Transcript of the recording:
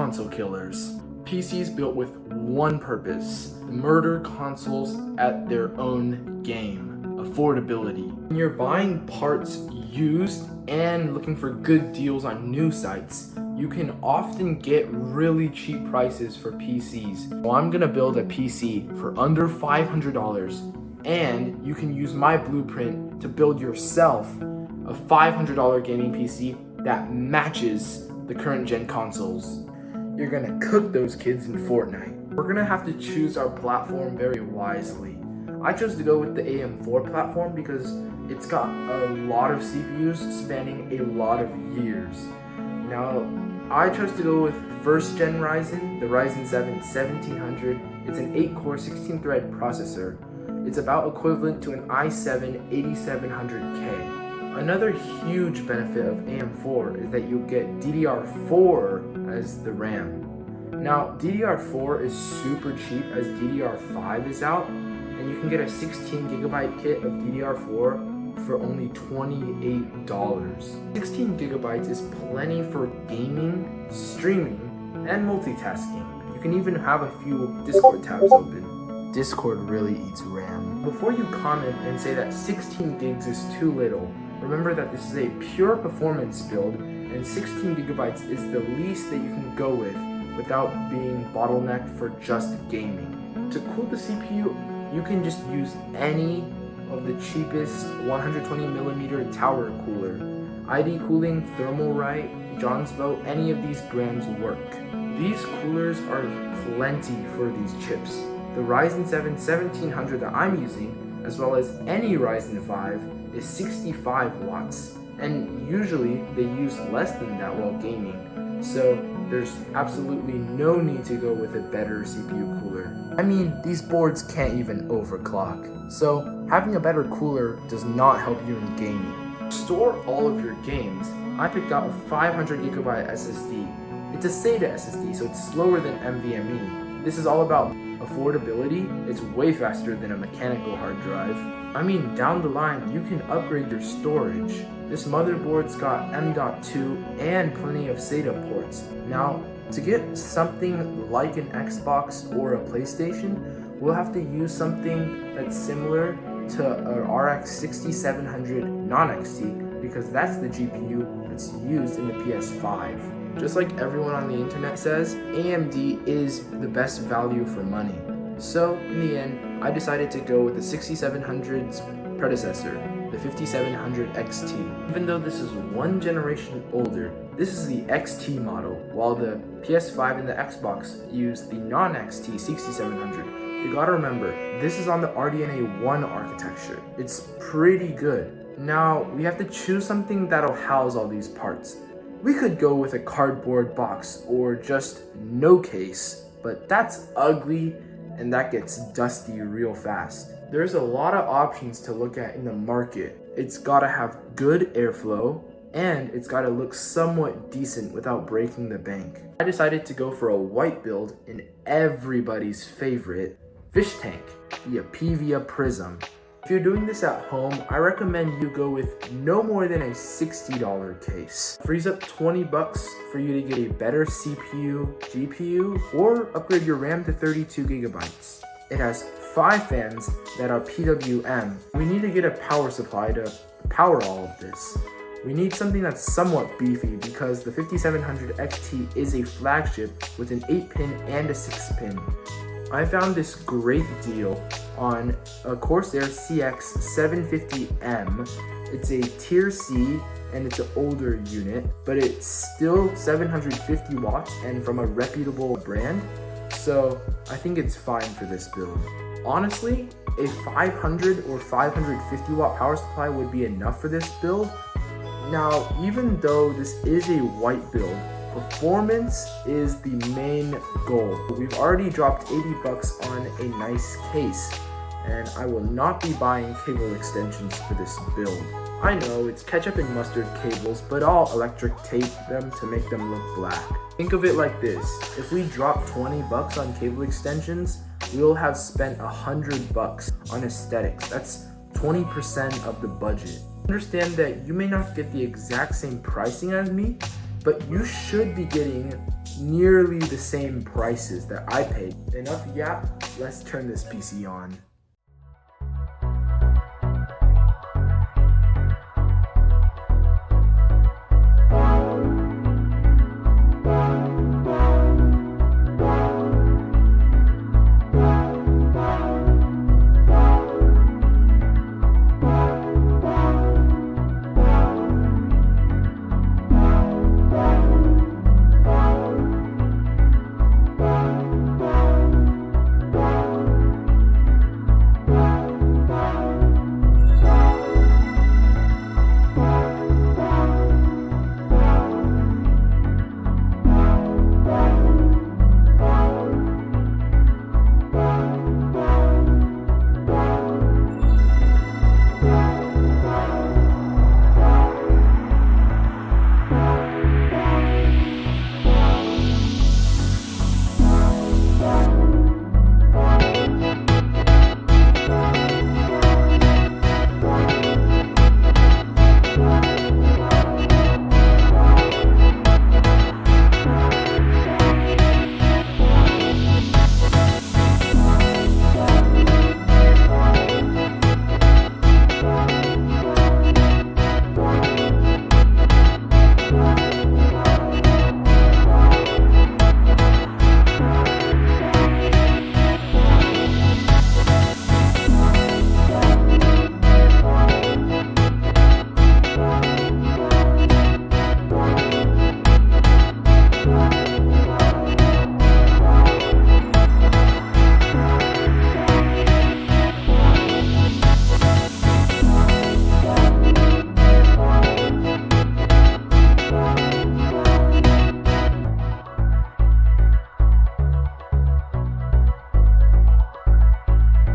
console killers. PCs built with one purpose: murder consoles at their own game. Affordability. When you're buying parts used and looking for good deals on new sites, you can often get really cheap prices for PCs. Well, I'm gonna build a PC for under $500, and you can use my blueprint to build yourself a $500 gaming PC that matches the current gen consoles. You're gonna cook those kids in Fortnite. We're gonna have to choose our platform very wisely. I chose to go with the AM4 platform because it's got a lot of CPUs spanning a lot of years. Now, I chose to go with first gen Ryzen, the Ryzen 7 1700. It's an 8-core 16-thread processor. It's about equivalent to an i7 8700K. Another huge benefit of AM4 is that you'll get DDR4 as the RAM. Now, DDR4 is super cheap as DDR5 is out, and you can get a 16GB kit of DDR4 for only $28. 16 gigabytes is plenty for gaming, streaming, and multitasking. You can even have a few Discord tabs open. Discord really eats RAM. Before you comment and say that 16 gigs is too little, remember that this is a pure performance build, and 16 gigabytes is the least that you can go with without being bottlenecked for just gaming. To cool the CPU, you can just use any of the cheapest 120mm tower cooler. ID Cooling, Thermalright, Johnsbow, any of these brands work. These coolers are plenty for these chips. The Ryzen 7 1700 that I'm using, as well as any Ryzen 5, is 65 watts, and usually they use less than that while gaming, so there's absolutely no need to go with a better CPU cooler. I mean, these boards can't even overclock, so having a better cooler does not help you in gaming. To store all of your games, I picked out a 500GB SSD. It's a SATA SSD, so it's slower than NVMe. This is all about affordability. It's way faster than a mechanical hard drive. I mean, down the line, you can upgrade your storage. This motherboard's got M.2 and plenty of SATA ports. Now, to get something like an Xbox or a PlayStation, we'll have to use something that's similar to a RX 6700 non-XT, because that's the GPU that's used in the PS5. Just like everyone on the internet says, AMD is the best value for money. So, in the end, I decided to go with the 6700's predecessor, the 5700 XT. Even though this is one generation older, this is the XT model, while the PS5 and the Xbox use the non-XT 6700. You gotta remember, this is on the RDNA 1 architecture. It's pretty good. Now, we have to choose something that'll house all these parts. We could go with a cardboard box or just no case, but that's ugly and that gets dusty real fast. There's a lot of options to look at in the market. It's gotta have good airflow, and it's gotta look somewhat decent without breaking the bank. I decided to go for a white build in everybody's favorite fish tank, the Apevia Prism. If you're doing this at home, I recommend you go with no more than a $60 case. Frees up $20 for you to get a better CPU, GPU, or upgrade your RAM to 32 gigabytes. It has 5 fans that are PWM. We need to get a power supply to power all of this. We need something that's somewhat beefy because the 5700 XT is a flagship with an 8-pin and a 6-pin. I found this great deal on a Corsair CX750M. It's a tier C and it's an older unit, but it's still 750 watts and from a reputable brand, so I think it's fine for this build. Honestly, a 500 or 550 watt power supply would be enough for this build. Now, even though this is a white build, performance is the main goal. We've already dropped $80 on a nice case, and I will not be buying cable extensions for this build. I know it's ketchup and mustard cables, but I'll electric tape them to make them look black. Think of it like this: if we drop $20 on cable extensions, we'll have spent $100 on aesthetics. That's 20% of the budget. Understand that you may not get the exact same pricing as me, but you should be getting nearly the same prices that I paid. Enough yap, let's turn this PC on.